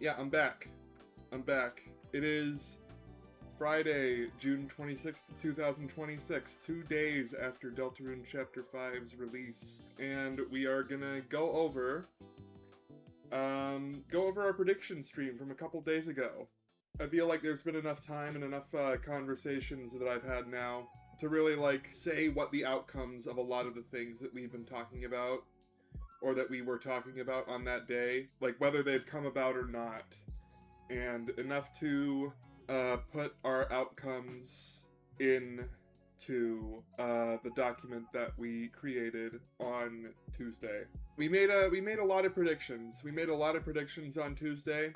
Yeah, I'm back. I'm back. It is Friday, June 26th, 2026, 2 days after Deltarune Chapter 5's release, and we are gonna go over our prediction stream from a couple days ago. I feel like there's been enough time and enough conversations that I've had now to really, say what the outcomes of a lot of the things that we've been talking about, or that we were talking about on that day, whether they've come about or not, and enough to put our outcomes into the document that we created on Tuesday. We made a lot of predictions. We made a lot of predictions on Tuesday.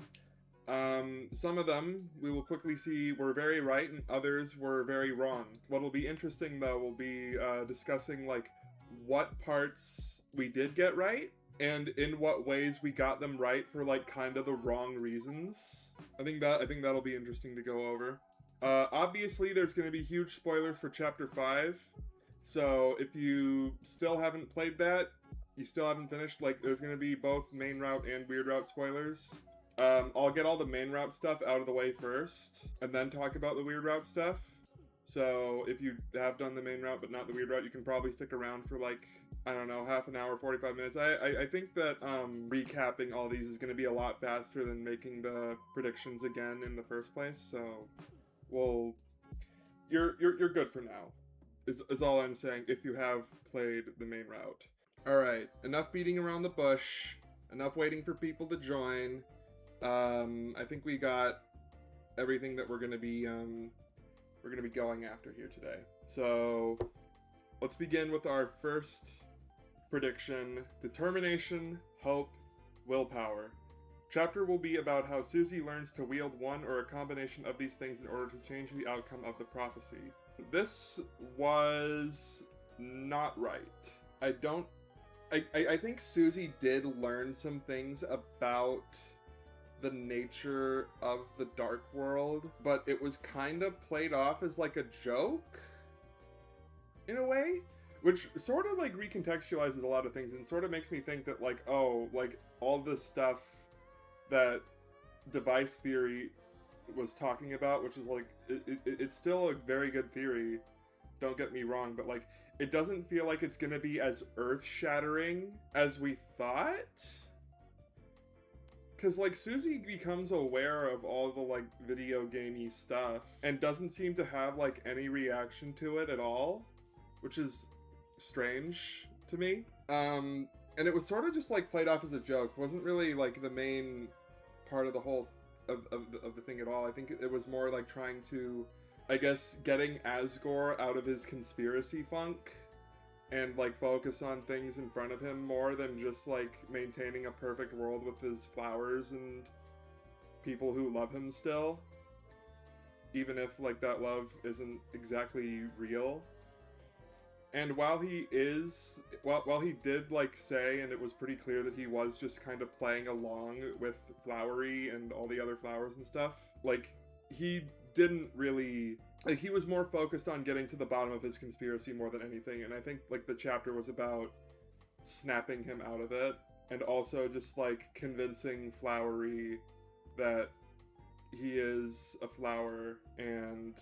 Some of them we will quickly see were very right, and others were very wrong. What'll be interesting though will be discussing what parts we did get right, and in what ways we got them right for kind of the wrong reasons. I think that'll be interesting to go over. Obviously, there's going to be huge spoilers for Chapter 5, so if you still haven't played that, you still haven't finished, there's going to be both main route and weird route spoilers. I'll get all the main route stuff out of the way first, and then talk about the weird route stuff. So if you have done the main route but not the weird route, you can probably stick around for I don't know, half an hour, 45 minutes. I think that recapping all these is going to be a lot faster than making the predictions again in the first place. So, you're good for now. Is all I'm saying. If you have played the main route. All right, enough beating around the bush. Enough waiting for people to join. I think we got everything that we're going to be going after here today. So let's begin with our first prediction: determination, hope, willpower. Chapter will be about how Susie learns to wield one or a combination of these things in order to change the outcome of the prophecy. This was not right. I think Susie did learn some things about the nature of the dark world, but it was kind of played off as a joke in a way, which sort of recontextualizes a lot of things and sort of makes me think that all this stuff that device theory was talking about, which is it's still a very good theory, don't get me wrong, but it doesn't feel like it's gonna be as earth-shattering as we thought. Because, Susie becomes aware of all the, video gamey stuff and doesn't seem to have, any reaction to it at all, which is strange to me. And it was sort of just, played off as a joke. It wasn't really, the main part of the whole, of the thing at all. I think it was more, trying to, I guess, getting Asgore out of his conspiracy funk and focus on things in front of him more than just maintaining a perfect world with his flowers and people who love him still, even if that love isn't exactly real. And while he did say, and it was pretty clear that he was just kind of playing along with Flowery and all the other flowers and stuff, he didn't really, he was more focused on getting to the bottom of his conspiracy more than anything, and I think, the chapter was about snapping him out of it, and also just, convincing Flowery that he is a flower, and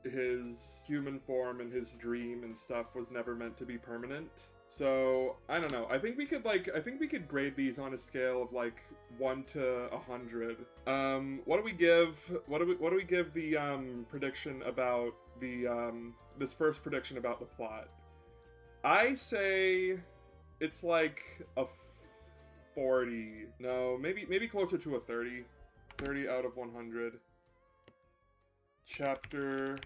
his human form and his dream and stuff was never meant to be permanent. So, I don't know. I think we could grade these on a scale of 1 to 100. What do we give the prediction about the this first prediction about the plot? I say it's a 40. No, maybe closer to a 30. 30 out of 100. Chapter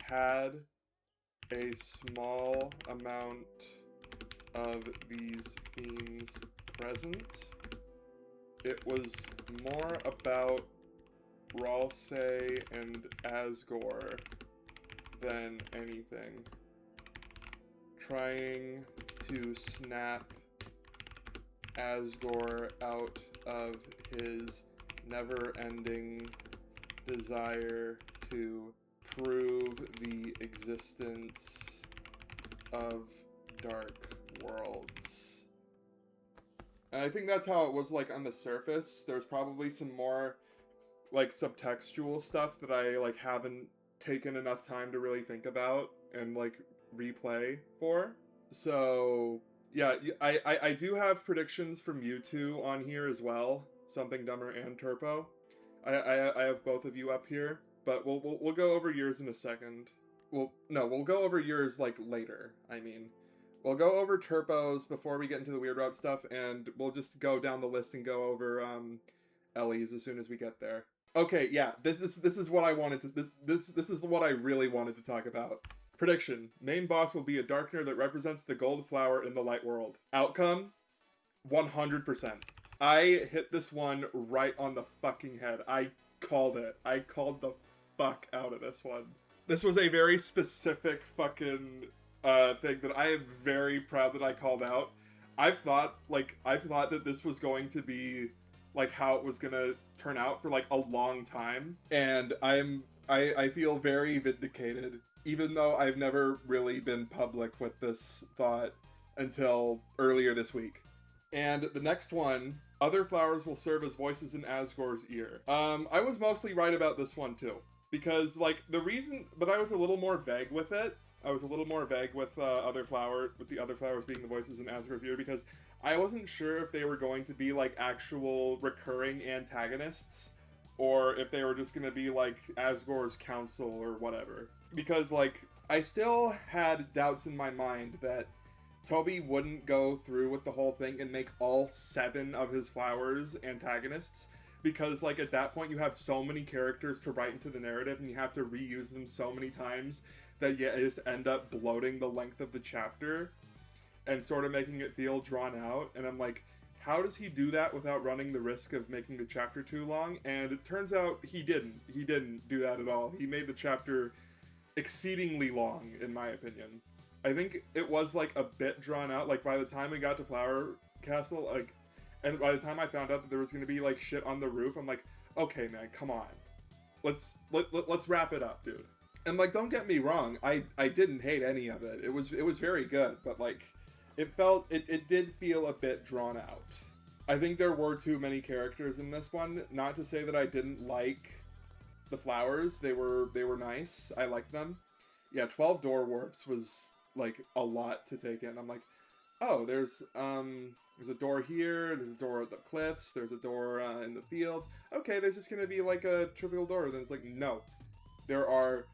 had a small amount of these themes present. It was more about Ralsei and Asgore than anything. trying to snap Asgore out of his never-ending desire to prove the existence of dark worlds. And I think that's how it was, like, on the surface. There's probably some more, like, subtextual stuff that I, like, haven't taken enough time to really think about and, like, replay for. So, yeah, I do have predictions from you two on here as well. Something Dumber and Turpo. I have both of you up here, but we'll go over yours in a second. Well, no, we'll go over yours, like, later, I mean. We'll go over Turpo's before we get into the Weird Route stuff, and we'll just go down the list and go over, Ellie's as soon as we get there. Okay, yeah, this is what I wanted to, this is what I really wanted to talk about. Prediction: main boss will be a Darkner that represents the gold flower in the light world. Outcome: 100%. I hit this one right on the fucking head. I called it. I called the fuck out of this one. This was a very specific fucking thing that I am very proud that I called out. I've thought that this was going to be like how it was gonna turn out for like a long time, and I feel very vindicated, even though I've never really been public with this thought until earlier this week. And the next one, other flowers will serve as voices in Asgore's ear. I was mostly right about this one too, because like the reason, but I was a little more vague with it. I was a little more vague with the other flowers being the voices in Asgore's ear, because I wasn't sure if they were going to be like actual recurring antagonists, or if they were just gonna be like Asgore's council or whatever. Because like I still had doubts in my mind that Toby wouldn't go through with the whole thing and make all 7 of his flowers antagonists, because like at that point you have so many characters to write into the narrative and you have to reuse them so many times that you just end up bloating the length of the chapter and sort of making it feel drawn out. And I'm like, how does he do that without running the risk of making the chapter too long? And it turns out he didn't do that at all. He made the chapter exceedingly long, in my opinion. I think it was like a bit drawn out. Like by the time we got to Flower Castle, like, and by the time I found out that there was gonna be like shit on the roof, I'm like, okay, man, come on, let's wrap it up, dude. And like, don't get me wrong, I didn't hate any of it. It was very good, but like, it did feel a bit drawn out. I think there were too many characters in this one. Not to say that I didn't like the flowers. They were nice. I liked them. Yeah, 12 door warps was like a lot to take in. I'm like, oh, there's a door here, there's a door at the cliffs, there's a door in the field. Okay, there's just gonna be like a trivial door. Then it's like, no, there are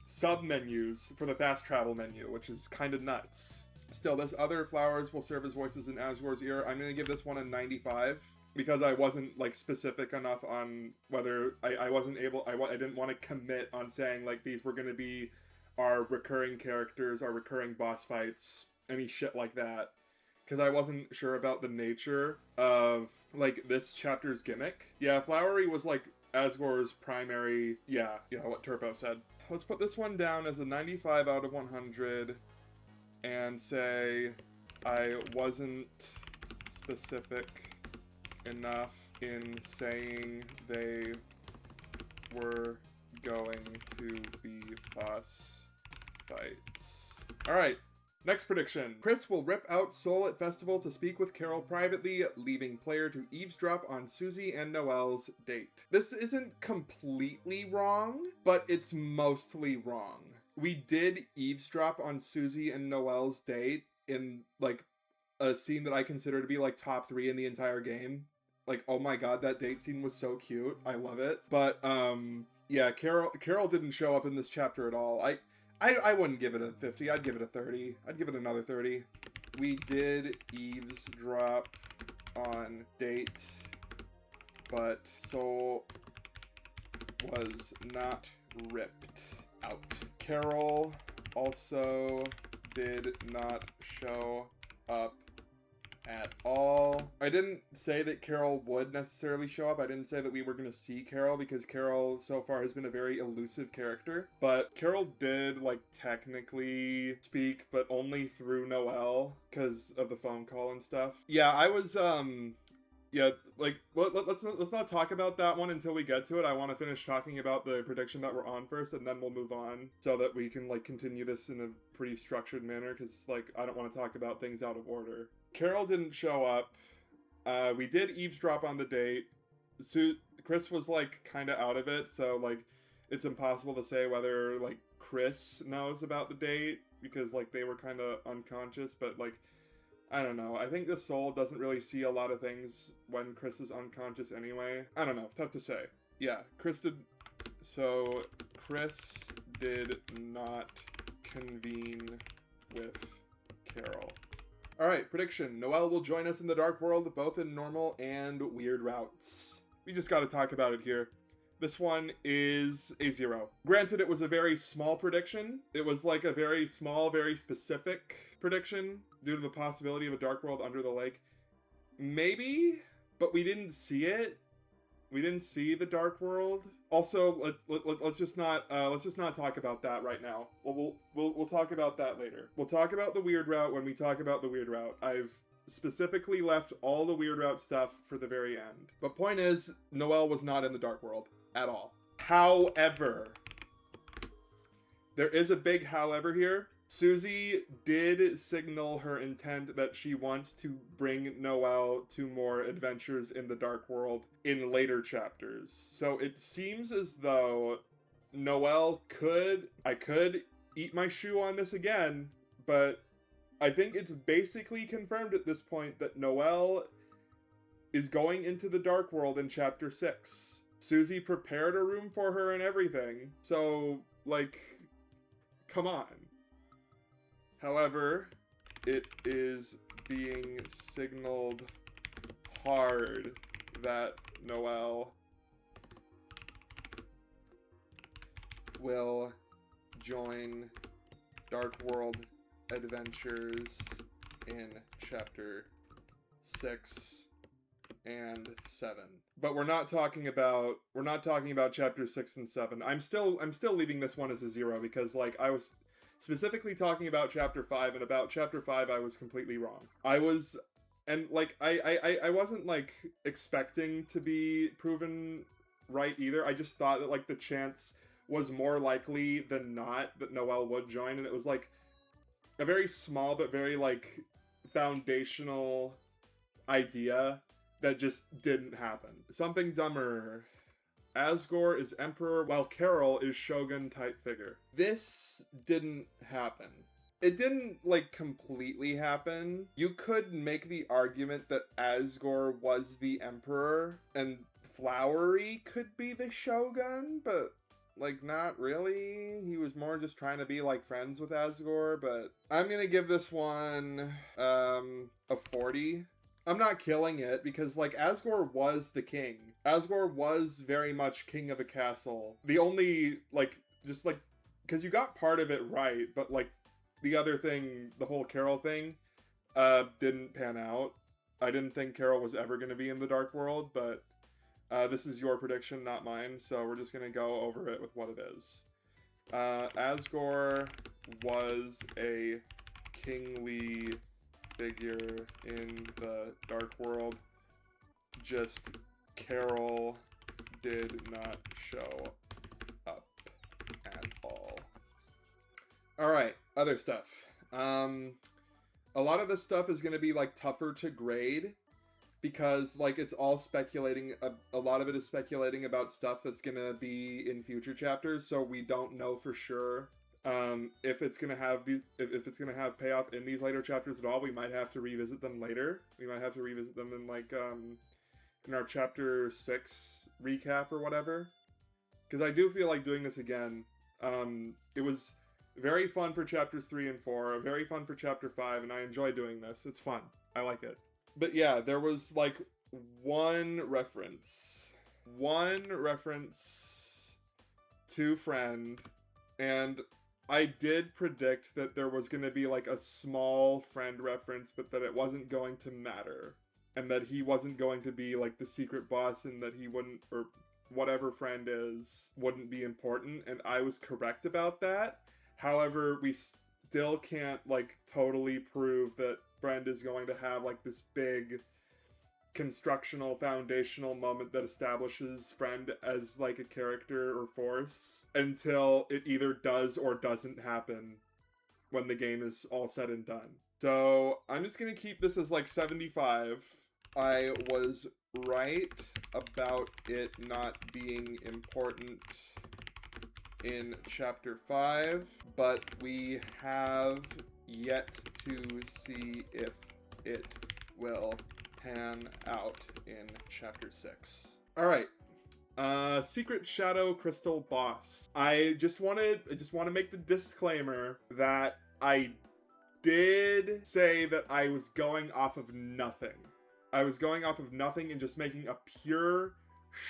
sub-menus for the fast travel menu, which is kind of nuts. Still, this other flowers will serve as voices in Asgore's ear. I'm gonna give this one a 95, because I wasn't like specific enough on whether I didn't want to commit on saying like these were gonna be our recurring characters, our recurring boss fights, any shit like that, because I wasn't sure about the nature of like this chapter's gimmick. Yeah, Flowery was like Asgore's primary, yeah, you know what Turpo said. Let's put this one down as a 95 out of 100 and say I wasn't specific enough in saying they were going to be boss fights. Alright, next prediction. Chris will rip out Soul at Festival to speak with Carol privately, leaving player to eavesdrop on Susie and Noelle's date. This isn't completely wrong, but it's mostly wrong. We did eavesdrop on Susie and Noelle's date in, like, a scene that I consider to be, like, top 3 in the entire game. Like, oh my god, that date scene was so cute. I love it. But, yeah, Carol didn't show up in this chapter at all. I wouldn't give it a 50. I'd give it a 30. I'd give it another 30. We did eavesdrop on date, but Soul was not ripped out. Carol also did not show up at all. I didn't say that Carol would necessarily show up. I didn't say that we were going to see Carol, because Carol so far has been a very elusive character. But Carol did, like, technically speak, but only through Noelle because of the phone call and stuff. Yeah, I was, yeah, like, let's not talk about that one until we get to it. I want to finish talking about the prediction that we're on first, and then we'll move on so that we can, like, continue this in a pretty structured manner, because, like, I don't want to talk about things out of order. Carol didn't show up. We did eavesdrop on the date. Chris was, like, kind of out of it, so, like, it's impossible to say whether, like, Chris knows about the date, because, like, they were kind of unconscious, but, like, I don't know. I think the soul doesn't really see a lot of things when Chris is unconscious anyway. I don't know. Tough to say. Yeah, Chris did... So, Chris did not convene with Carol. Alright, prediction. Noelle will join us in the Dark World, both in normal and weird routes. We just gotta talk about it here. This one is a 0. Granted, it was a very small prediction. It was like a very small, very specific prediction due to the possibility of a Dark World under the lake. Maybe, but we didn't see it. We didn't see the Dark World. Also, let's just not talk about that right now. We'll talk about that later. We'll talk about the weird route when we talk about the weird route. I've specifically left all the weird route stuff for the very end. But point is, Noelle was not in the Dark World at all. However, there is a big however here. Susie did signal her intent that she wants to bring Noelle to more adventures in the Dark World in later chapters. So it seems as though Noelle I could eat my shoe on this again, but I think it's basically confirmed at this point that Noelle is going into the Dark World in chapter 6. Susie prepared a room for her and everything. So, like, come on. However, it is being signaled hard that Noelle will join Dark World adventures in chapter 6 and 7. But we're not talking about chapter 6 and 7. I'm still leaving this one as a 0 because, like, I was specifically talking about chapter 5, and about chapter 5 I was completely wrong. I wasn't, like, expecting to be proven right either. I just thought that, like, the chance was more likely than not that Noelle would join, and it was, like, a very small but very, like, foundational idea that just didn't happen. Something dumber. Asgore is emperor while Carol is shogun type figure. This didn't happen. It didn't, like, completely happen. You could make the argument that Asgore was the emperor and Flowery could be the shogun, but, like, not really. He was more just trying to be, like, friends with Asgore, but I'm gonna give this one a 40. I'm not killing it because, like, Asgore was the king. Asgore was very much king of a castle. The only, like, just, like, because you got part of it right, but, like, the other thing, the whole Carol thing, didn't pan out. I didn't think Carol was ever going to be in the Dark World, but this is your prediction, not mine, so we're just going to go over it with what it is. Asgore was a kingly figure in the Dark World, just Carol did not show up at all. Alright, other stuff. A lot of this stuff is going to be, like, tougher to grade because, like, it's all speculating. A lot of it is speculating about stuff that's going to be in future chapters, so we don't know for sure if it's going to have if it's going to have payoff in these later chapters at all. We might have to revisit them later. We might have to revisit them in, like, in our chapter 6 recap or whatever. Because I do feel like doing this again. It was very fun for chapters 3 and 4, very fun for chapter 5, and I enjoy doing this. It's fun. I like it. But yeah, there was, like, one reference to friend, and I did predict that there was going to be like a small friend reference, but that it wasn't going to matter. And that he wasn't going to be like the secret boss, and that he wouldn't, or whatever friend is, wouldn't be important. And I was correct about that. However, we still can't like totally prove that friend is going to have like this big constructional foundational moment that establishes friend as like a character or force until it either does or doesn't happen when the game is all said and done. So I'm just gonna keep this as like 75. I was right about it not being important in chapter 5, but we have yet to see if it will pan out in chapter 6. All right. Secret Shadow Crystal boss. I just want to make the disclaimer that I did say that I was going off of nothing. I was going off of nothing and just making a pure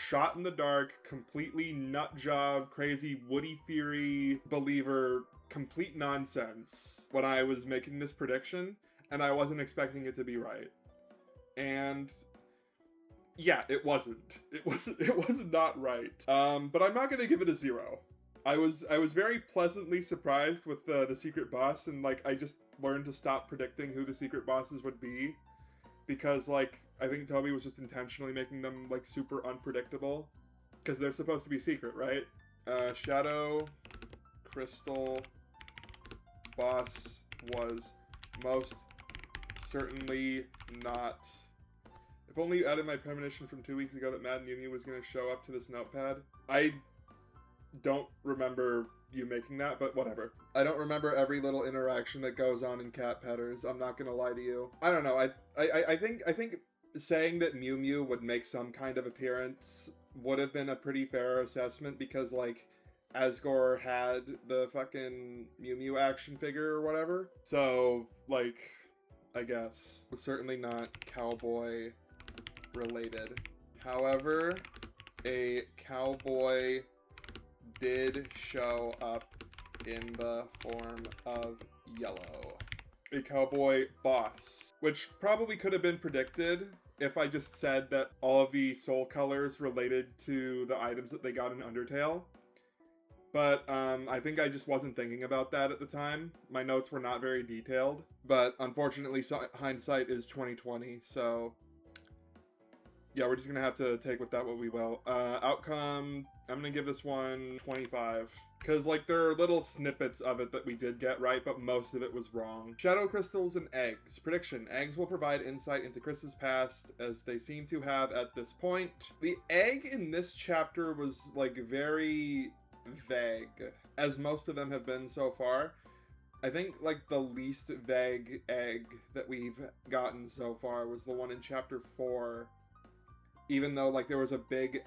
shot in the dark, completely nut job, crazy Woody theory believer, complete nonsense when I was making this prediction, and I wasn't expecting it to be right. And yeah, it wasn't. It was not right. But I'm not gonna give it a 0. I was very pleasantly surprised with the secret boss, and like I just learned to stop predicting who the secret bosses would be, because like I think Toby was just intentionally making them like super unpredictable, because they're supposed to be secret, right? Shadow Crystal boss was most certainly not. If only you added my premonition from 2 weeks ago that Mad Mew Mew was going to show up to this notepad. I don't remember you making that, but whatever. I don't remember every little interaction that goes on in Cat Petters. I'm not going to lie to you. I don't know. I think saying that Mew Mew would make some kind of appearance would have been a pretty fair assessment, because like Asgore had the fucking Mew Mew action figure or whatever. So like, I guess was certainly not cowboy related. However, a cowboy did show up in the form of yellow. A cowboy boss, which probably could have been predicted if I just said that all of the soul colors related to the items that they got in Undertale. But I think I just wasn't thinking about that at the time. My notes were not very detailed, but unfortunately hindsight is 2020, so yeah, we're just gonna have to take with that what we will. Outcome, I'm gonna give this one 25. Because, like, there are little snippets of it that we did get right, but most of it was wrong. Shadow Crystals and Eggs. Prediction. Eggs will provide insight into Chris's past, as they seem to have at this point. The egg in this chapter was, like, very vague, as most of them have been so far. I think, like, the least vague egg that we've gotten so far was the one in chapter 4. Even though, like, there was a big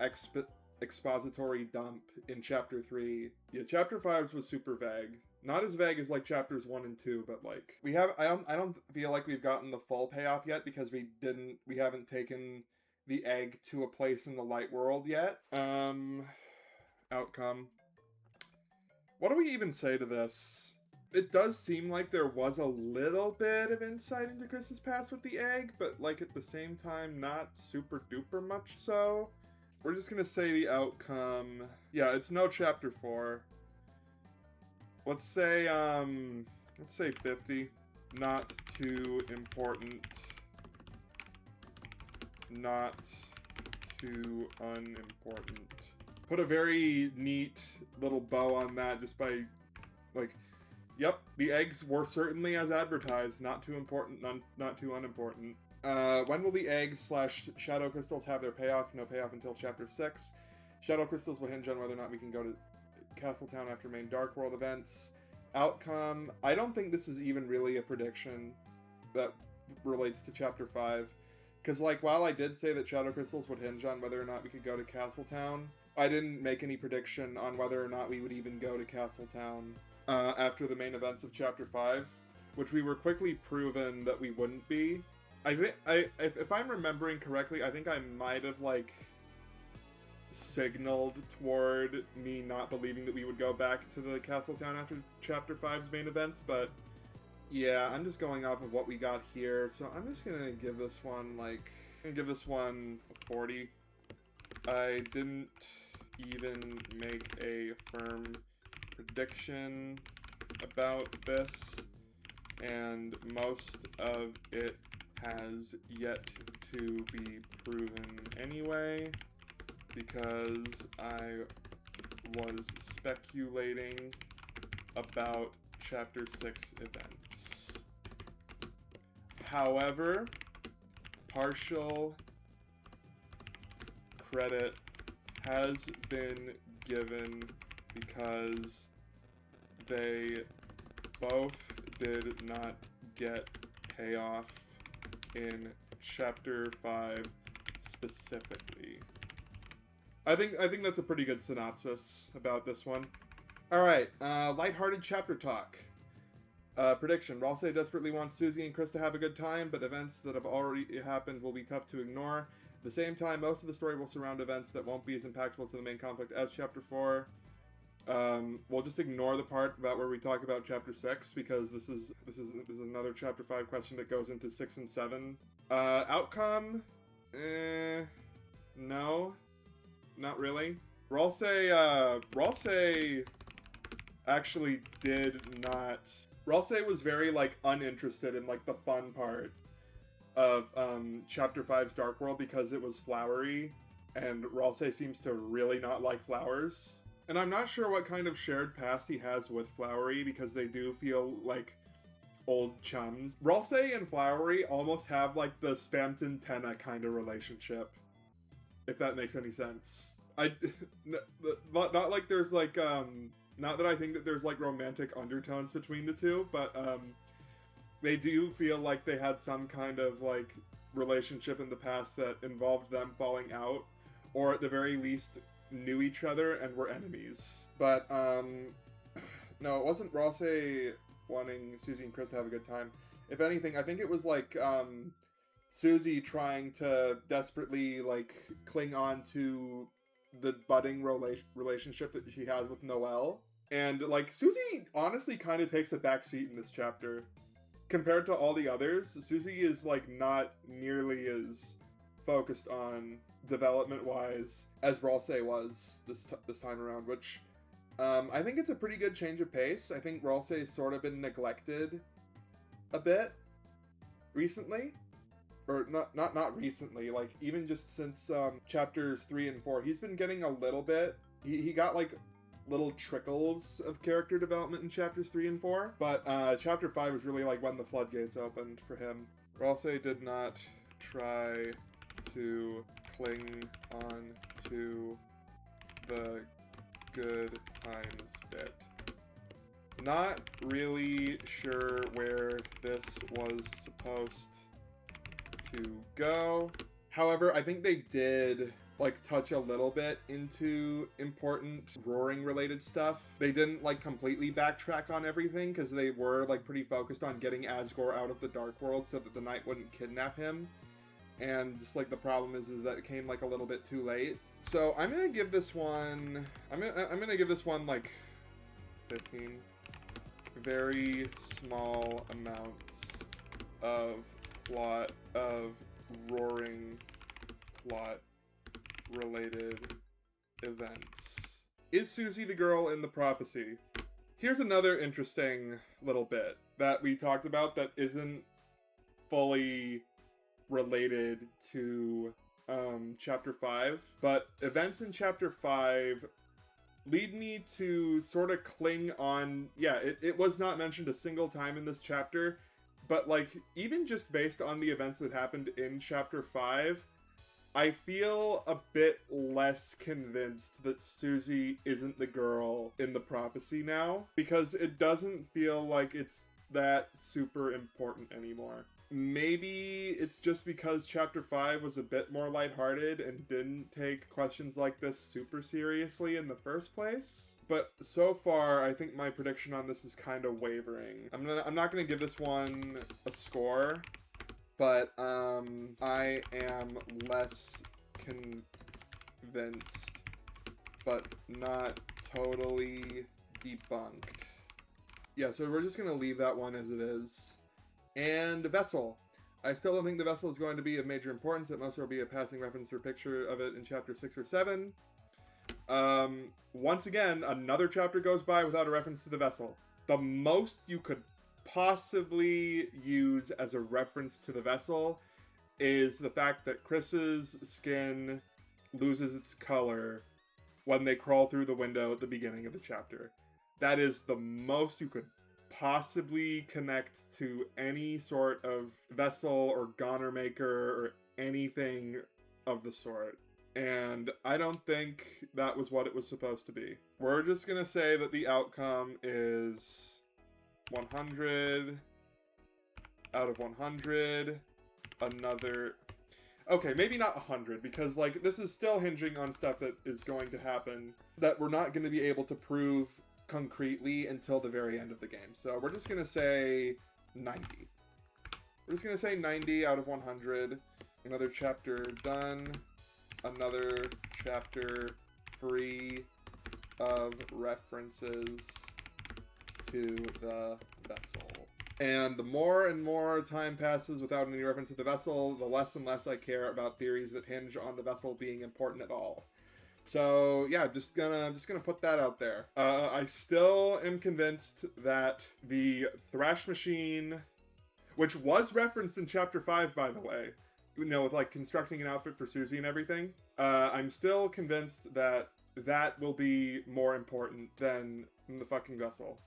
expository dump in chapter 3. Yeah, chapter 5 was super vague. Not as vague as, like, chapters 1 and 2, but, like, I don't feel like we've gotten the full payoff yet, because we haven't taken the egg to a place in the light world yet. Outcome. What do we even say to this? It does seem like there was a little bit of insight into Chris's past with the egg, but like at the same time, not super duper much so. We're just gonna say the outcome. Yeah, it's no chapter 4. Let's say 50. Not too important. Not too unimportant. Put a very neat little bow on that just by, like, yep, the eggs were certainly as advertised. Not too important, not too unimportant. When will the eggs / shadow crystals have their payoff? No payoff until chapter 6. Shadow crystals will hinge on whether or not we can go to Castletown after main Dark World events. Outcome, I don't think this is even really a prediction that relates to chapter 5. Because, like, while I did say that shadow crystals would hinge on whether or not we could go to Castletown, I didn't make any prediction on whether or not we would even go to Castletown after the main events of chapter 5, which we were quickly proven that we wouldn't be. If I'm remembering correctly, I think I might have, like, signaled toward me not believing that we would go back to the castle town after Chapter 5's main events, but yeah, I'm just going off of what we got here, so I'm just gonna give this one, like, I'm gonna give this one a 40. I didn't even make a firm prediction about this, and most of it has yet to be proven anyway, because I was speculating about Chapter 6 events. However, partial credit has been given because they both did not get payoff in Chapter 5 specifically. I think that's a pretty good synopsis about this one. Alright, lighthearted chapter talk. Prediction. Ralsei desperately wants Susie and Chris to have a good time, but events that have already happened will be tough to ignore. At the same time, most of the story will surround events that won't be as impactful to the main conflict as Chapter 4. We'll just ignore the part about where we talk about Chapter 6, because this is another Chapter 5 question that goes into 6 and 7. Outcome? No. Not really. Ralsei actually did not... Ralsei was very, like, uninterested in, like, the fun part of, Chapter 5's Dark World because it was flowery, and Ralsei seems to really not like flowers. And I'm not sure what kind of shared past he has with Flowery, because they do feel like old chums. Ralsei and Flowery almost have, like, the Spamton Tenna kind of relationship, if that makes any sense. Not like there's, like, not that I think that there's, like, romantic undertones between the two, but, they do feel like they had some kind of, like, relationship in the past that involved them falling out, or at the very least knew each other and were enemies. But, no, it wasn't Ralsei wanting Susie and Chris to have a good time. If anything, I think it was, like, Susie trying to desperately, like, cling on to the budding relationship that she has with Noelle. And, like, Susie honestly kind of takes a backseat in this chapter. Compared to all the others, Susie is, like, not nearly as focused on development-wise as Ralsei was this time around, which I think it's a pretty good change of pace. I think Ralsei's sort of been neglected a bit recently. Or not recently, like, even just since chapters 3 and 4, he's been getting a little bit. He got, like, little trickles of character development in chapters 3 and 4, but chapter 5 was really, like, when the floodgates opened for him. Ralsei did not try to cling on to the good times bit. Not really sure where this was supposed to go. However, I think they did, like, touch a little bit into important roaring related stuff. They didn't, like, completely backtrack on everything, because they were, like, pretty focused on getting Asgore out of the Dark World so that the Knight wouldn't kidnap him. And just, like, the problem is that it came, like, a little bit too late. So I'm gonna give this one, I'm gonna give this one, like, 15. Very small amounts of plot, of roaring plot related events. Is Susie the girl in the prophecy? Here's another interesting little bit that we talked about that isn't fully related to chapter 5, but events in chapter 5 lead me to sort of cling on. Yeah, it was not mentioned a single time in this chapter, but, like, even just based on the events that happened in chapter 5, I feel a bit less convinced that Susie isn't the girl in the prophecy now, because it doesn't feel like it's that super important anymore. Maybe it's just because chapter 5 was a bit more lighthearted and didn't take questions like this super seriously in the first place. But so far, I think my prediction on this is kind of wavering. I'm not gonna give this one a score, but I am less convinced but not totally debunked. Yeah, so we're just going to leave that one as it is. And Vessel. I still don't think the Vessel is going to be of major importance. At most, there will be a passing reference or picture of it in chapter 6 or 7. Once again, another chapter goes by without a reference to the Vessel. The most you could possibly use as a reference to the Vessel is the fact that Chris's skin loses its color when they crawl through the window at the beginning of the chapter. That is the most you could possibly connect to any sort of Vessel or Goner Maker or anything of the sort. And I don't think that was what it was supposed to be. We're just gonna say that the outcome is 100 out of 100. Another... Okay, maybe not 100, because, like, this is still hinging on stuff that is going to happen that we're not going to be able to prove concretely until the very end of the game. So we're just going to say 90. We're just going to say 90 out of 100. Another chapter done. Another chapter free of references to the Vessel. And the more and more time passes without any reference to the Vessel, the less and less I care about theories that hinge on the Vessel being important at all. So yeah, just gonna put that out there. I still am convinced that the Thrash Machine, which was referenced in chapter 5, by the way, you know, with like constructing an outfit for Susie and everything, I'm still convinced that that will be more important than the fucking Vessel.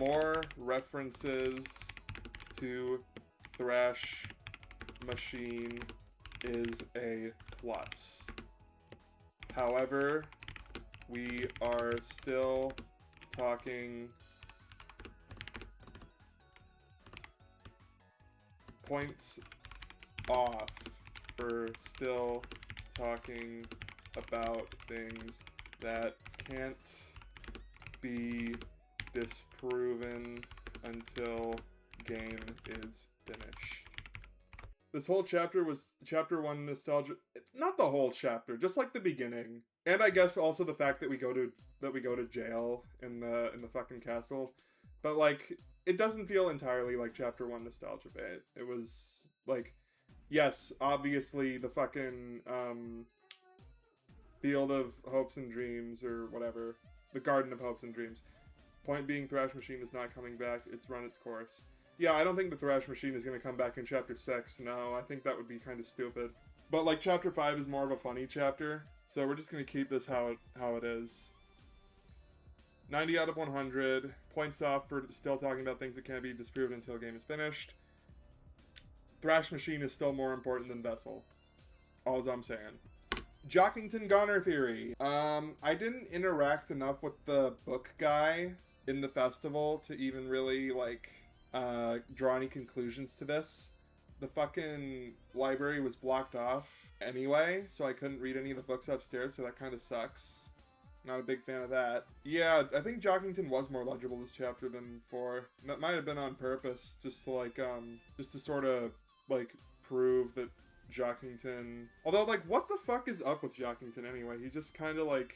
More references to Thrash Machine is a plus. However, we are still talking points off for still talking about things that can't be disproven until game is finished. This whole chapter was chapter 1 nostalgia. Not the whole chapter, just like the beginning. And I guess also the fact that we go to jail in the fucking castle. But like it doesn't feel entirely like chapter 1 nostalgia bait. It was like, yes, obviously the fucking Field of Hopes and Dreams or whatever. The Garden of Hopes and Dreams. Point being, Thrash Machine is not coming back. It's run its course. Yeah, I don't think the Thrash Machine is going to come back in Chapter 6. No, I think that would be kind of stupid. But, like, Chapter 5 is more of a funny chapter. So we're just going to keep this how it is. 90 out of 100. Points off for still talking about things that can't be disproven until the game is finished. Thrash Machine is still more important than Vessel. All I'm saying. Jockington Goner Theory. I didn't interact enough with the book guy in the festival to even really, like, draw any conclusions to this. The fucking library was blocked off anyway, so I couldn't read any of the books upstairs, so that kind of sucks. Not a big fan of that. Yeah, I think Jockington was more legible this chapter than 4. That might have been on purpose, just to, like, just to sort of, like, prove that Jockington... Although, like, what the fuck is up with Jockington anyway? He's just kind of, like,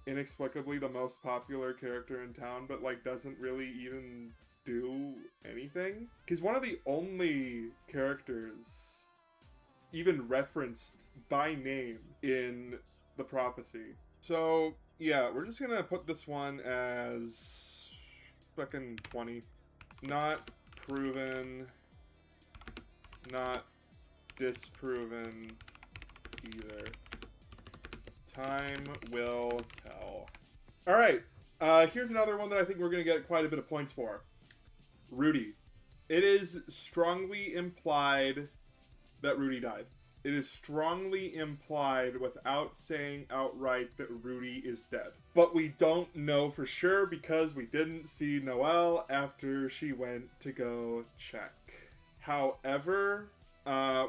inexplicably the most popular character in town, but, like, doesn't really even do anything. He's one of the only characters even referenced by name in the prophecy. So, yeah, we're just gonna put this one as fucking 20. Not proven, not disproven either. Time will tell. Alright, here's another one that I think we're gonna get quite a bit of points for. Rudy. It is strongly implied that Rudy died. It is strongly implied without saying outright that Rudy is dead. But we don't know for sure because we didn't see Noelle after she went to go check. However, I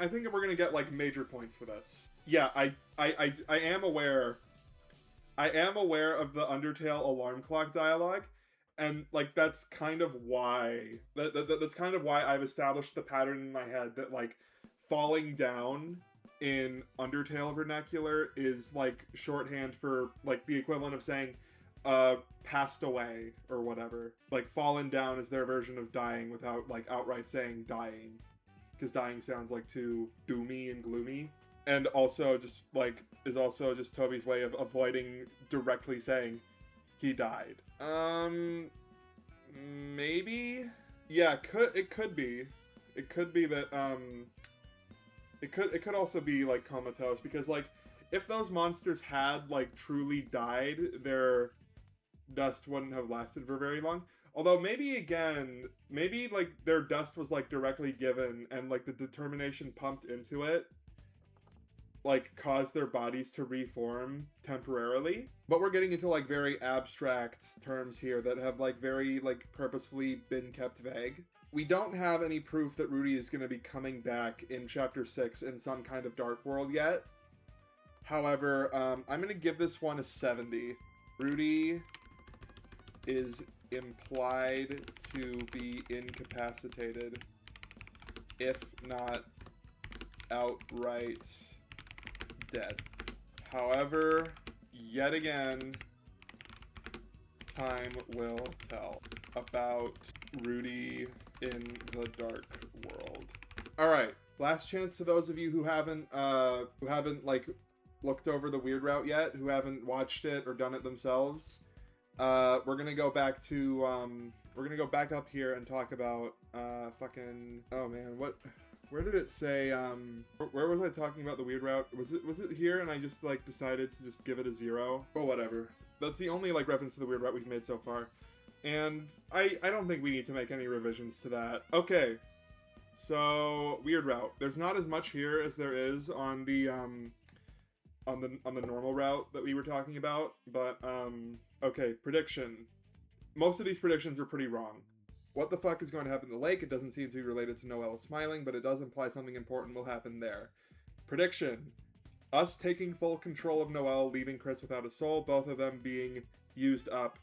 think we're gonna get like major points for this. Yeah, I am aware. I am aware of the Undertale alarm clock dialogue. And, like, that's kind of why... That's kind of why I've established the pattern in my head that, like, falling down in Undertale vernacular is like shorthand for like the equivalent of saying passed away or whatever. Like fallen down is their version of dying without like outright saying dying, because dying sounds like too doomy and gloomy. And also just like is also just Toby's way of avoiding directly saying he died. Maybe? Yeah, it could be. It could be that it could also be like comatose, because like if those monsters had like truly died, their dust wouldn't have lasted for very long. Although maybe like their dust was like directly given and like the determination pumped into it like caused their bodies to reform temporarily. But we're getting into like very abstract terms here that have like very like purposefully been kept vague. We don't have any proof that Rudy is going to be coming back in Chapter 6 in some kind of Dark World yet. However, I'm going to give this one a 70. Rudy is implied to be incapacitated, if not outright dead. However, yet again, time will tell about Rudy in the Dark World. All right, last chance to those of you who haven't like looked over the Weird Route yet, who haven't watched it or done it themselves. We're gonna go back to we're gonna go back up here and talk about fucking, oh man, where did it say, where was I talking about the Weird Route? Was it here and I just like decided to just give it a 0? Or whatever. That's the only like reference to the Weird Route we've made so far. And I don't think we need to make any revisions to that. Okay. So, Weird Route. There's not as much here as there is on the normal route that we were talking about, but okay, prediction. Most of these predictions are pretty wrong. What the fuck is going to happen in the lake? It doesn't seem to be related to Noelle smiling, but it does imply something important will happen there. Prediction. Us taking full control of Noelle, leaving Chris without a soul, both of them being used up,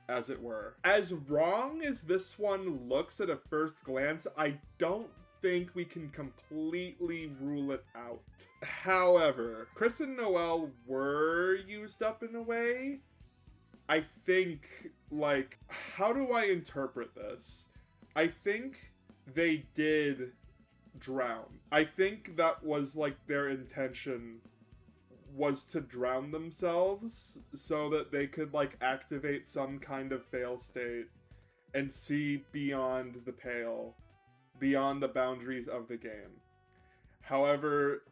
as it were. As wrong as this one looks at a first glance, I don't think we can completely rule it out. However, Chris and Noelle were used up in a way. I think, like, how do I interpret this? I think they did drown. I think that was, like, their intention was to drown themselves so that they could, like, activate some kind of fail state and see beyond the pale, beyond the boundaries of the game. However,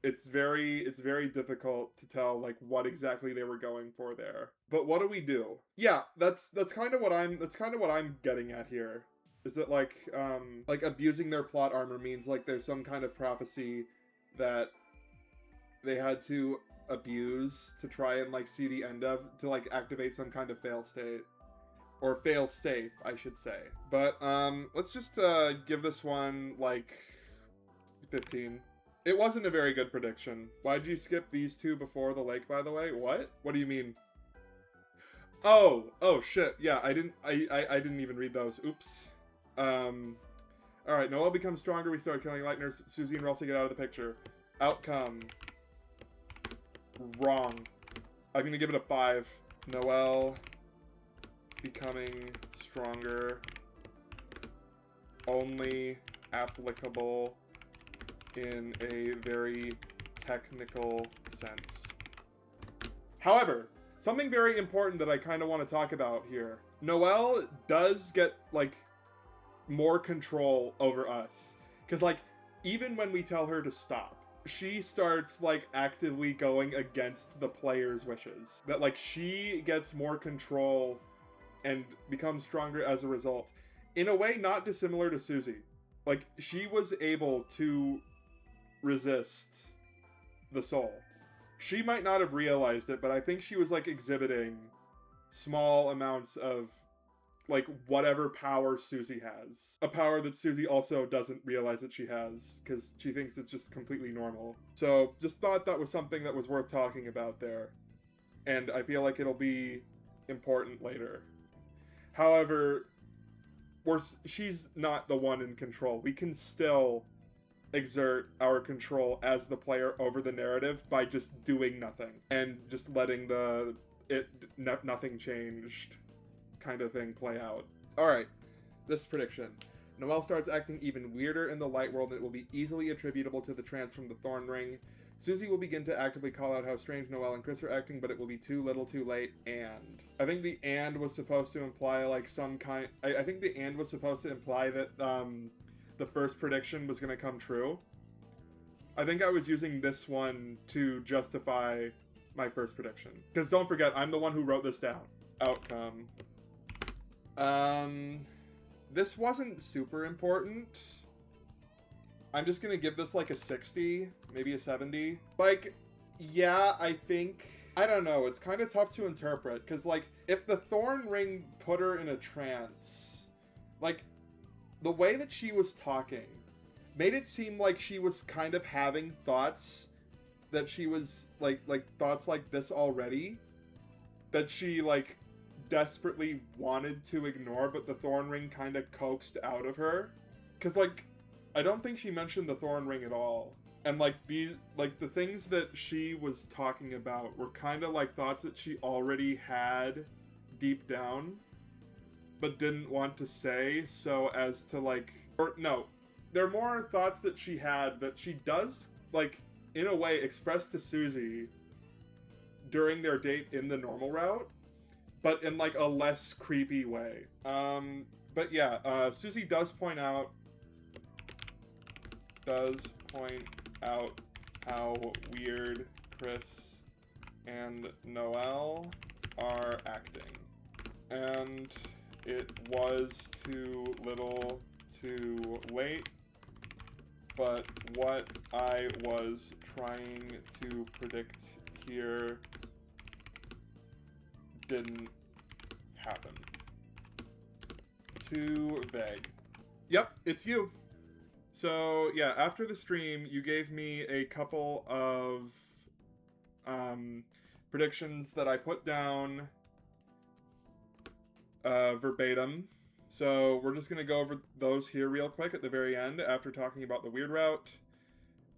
it's very difficult to tell like what exactly they were going for there. But what do we do? Yeah, that's kind of what I'm getting at here. Is that like abusing their plot armor means like there's some kind of prophecy that they had to abuse to try and like see the end of, to like activate some kind of fail state. Or fail safe, I should say. But let's just give this one like 15. It wasn't a very good prediction. Why'd you skip these two before the lake, by the way? What? What do you mean? Oh shit. Yeah, I didn't even read those. Oops. Alright, Noelle becomes stronger. We start killing Lightners. Susie and Ralsei get out of the picture. Outcome. Wrong. I'm gonna give it a 5. Noelle becoming stronger. Only applicable in a very technical sense. However, something very important that I kind of want to talk about here. Noelle does get, like, more control over us. Because, like, even when we tell her to stop, she starts, like, actively going against the player's wishes. That, like, she gets more control and becomes stronger as a result. In a way not dissimilar to Susie. Like, she was able to resist the soul. She might not have realized it, but I think she was like exhibiting small amounts of like whatever power Susie has. A power that Susie also doesn't realize that she has because she thinks it's just completely normal. So just thought that was something that was worth talking about there. And I feel like it'll be important later. However, she's not the one in control. We can still exert our control as the player over the narrative by just doing nothing and just letting nothing changed kind of thing play out. Alright, this prediction. Noelle starts acting even weirder in the light world, and it will be easily attributable to the trance from the Thorn Ring. Susie will begin to actively call out how strange Noelle and Chris are acting, but it will be too little too late, and... I think the and was supposed to imply, like, some kind... I think the and was supposed to imply that, the first prediction was going to come true. I think I was using this one to justify my first prediction. Because don't forget, I'm the one who wrote this down. Outcome. This wasn't super important. I'm just gonna give this like a 60, maybe a 70. Like, yeah, I think... I don't know, it's kind of tough to interpret. Because, like, if the Thorn Ring put her in a trance, like... the way that she was talking made it seem like she was kind of having thoughts that she was, like thoughts like this already. That she, like, desperately wanted to ignore, but the Thorn Ring kind of coaxed out of her. Because, like, I don't think she mentioned the Thorn Ring at all. And, like, the things that she was talking about were kind of like thoughts that she already had deep down, but didn't want to say, so as to, like... Or, no. They're more thoughts that she had that she does, like, in a way, express to Susie during their date in the normal route, but in, like, a less creepy way. But yeah, Susie does point out how weird Chris and Noelle are acting. And... it was too little too late, but what I was trying to predict here didn't happen. Too vague. Yep, it's you. So, yeah, after the stream, you gave me a couple of predictions that I put down verbatim. So we're just going to go over those here real quick at the very end after talking about the weird route.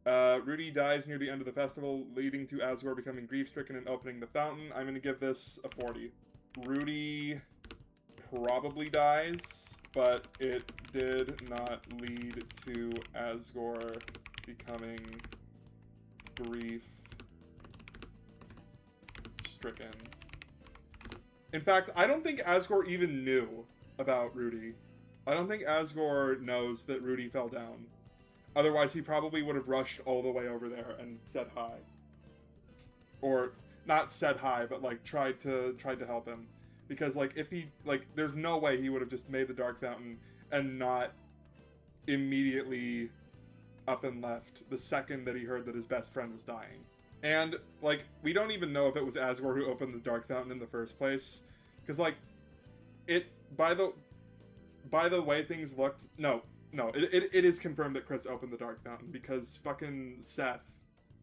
Rudy dies near the end of the festival, leading to Asgore becoming grief-stricken and opening the fountain. I'm going to give this a 40. Rudy probably dies, but it did not lead to Asgore becoming grief-stricken. In fact, I don't think Asgore even knew about Rudy. I don't think Asgore knows that Rudy fell down. Otherwise, he probably would have rushed all the way over there and said hi. Or, not said hi, but, like, tried to help him. Because, like, if he, like, there's no way he would have just made the Dark Fountain and not immediately up and left the second that he heard that his best friend was dying. And, like, we don't even know if it was Asgore who opened the Dark Fountain in the first place. Because, like, by the way things looked... No, it is confirmed that Chris opened the Dark Fountain, because fucking Seth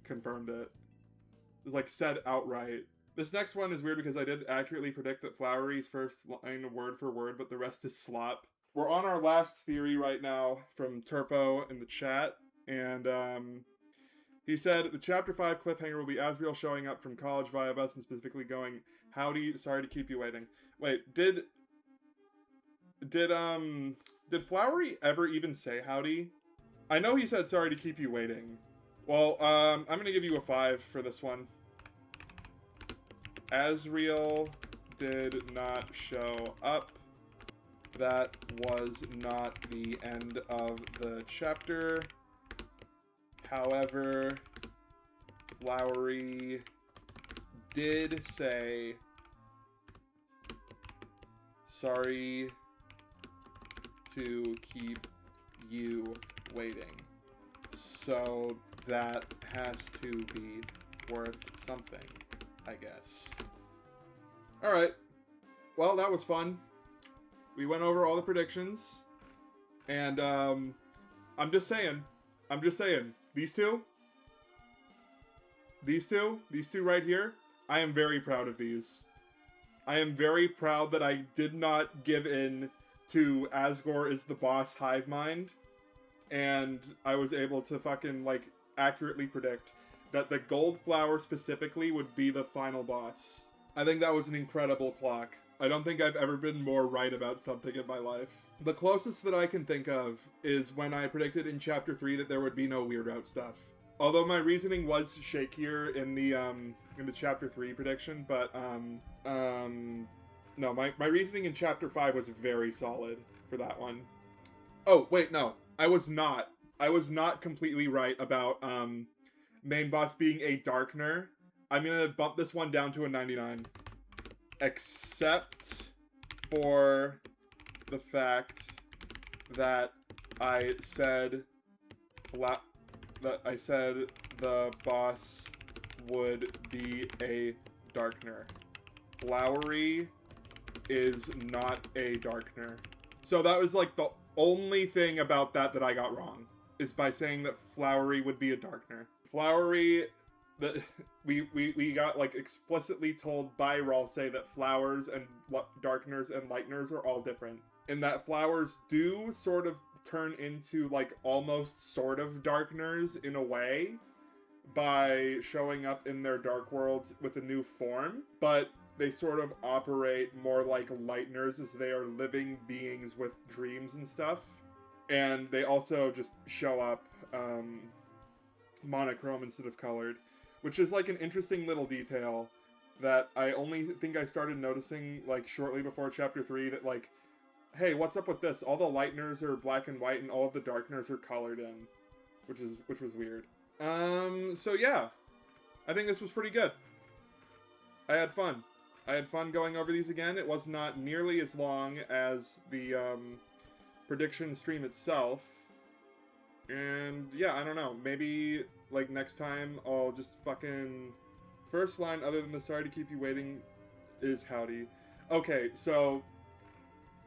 confirmed it. It was, like, said outright. This next one is weird because I did accurately predict that Flowery's first line word for word, but the rest is slop. We're on our last theory right now from Turpo in the chat, and, he said, the Chapter 5 cliffhanger will be Asriel showing up from college via bus and specifically going, howdy, sorry to keep you waiting. Wait, did Flowery ever even say howdy? I know he said sorry to keep you waiting. Well, I'm gonna give you a 5 for this one. Asriel did not show up. That was not the end of the chapter. However, Flowery did say, sorry to keep you waiting. So that has to be worth something, I guess. Alright. Well, that was fun. We went over all the predictions. And, I'm just saying, these two right here, I am very proud of these. I am very proud that I did not give in to Asgore is the boss hive mind. and I was able to fucking, like, accurately predict that the gold flower specifically would be the final boss. I think that was an incredible clock. I don't think I've ever been more right about something in my life. The closest that I can think of is when I predicted in Chapter 3 that there would be no Weird Out stuff. Although my reasoning was shakier in the Chapter 3 prediction, but, no, my reasoning in Chapter 5 was very solid for that one. Oh, wait, no. I was not. I was not completely right about, main boss being a Darkner. I'm gonna bump this one down to a 99. Except for the fact that I said the boss would be a Darkner. Flowery is not a Darkner. So that was like the only thing about that I got wrong, is by saying that Flowery would be a Darkner. Flowery, that we got like explicitly told by Ralsei that flowers and Darkners and Lighteners are all different. And that flowers do sort of turn into like almost sort of Darkners in a way by showing up in their Dark Worlds with a new form, but they sort of operate more like Lighteners, as they are living beings with dreams and stuff. And they also just show up monochrome instead of colored, which is like an interesting little detail that I only think I started noticing like shortly before Chapter 3, that like, hey, what's up with this? All the Lighteners are black and white and all of the Darkners are colored in, which was weird. So yeah, I think this was pretty good. I had fun. I had fun going over these again. It was not nearly as long as the prediction stream itself. And yeah, I don't know. Maybe like next time I'll just fucking... First line other than the sorry to keep you waiting is howdy. Okay, so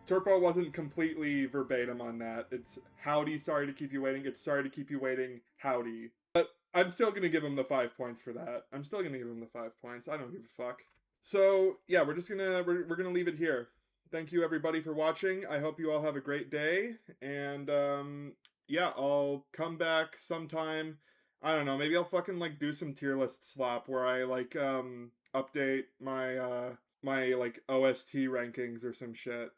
Turpo wasn't completely verbatim on that. It's howdy, sorry to keep you waiting. It's sorry to keep you waiting, howdy. But I'm still gonna give him the 5 points for that. I'm still gonna give him the 5 points. I don't give a fuck. So yeah, we're gonna leave it here. Thank you everybody for watching. I hope you all have a great day, and yeah, I'll come back sometime. I don't know, maybe I'll fucking like do some tier list slop where I like update my my like OST rankings or some shit.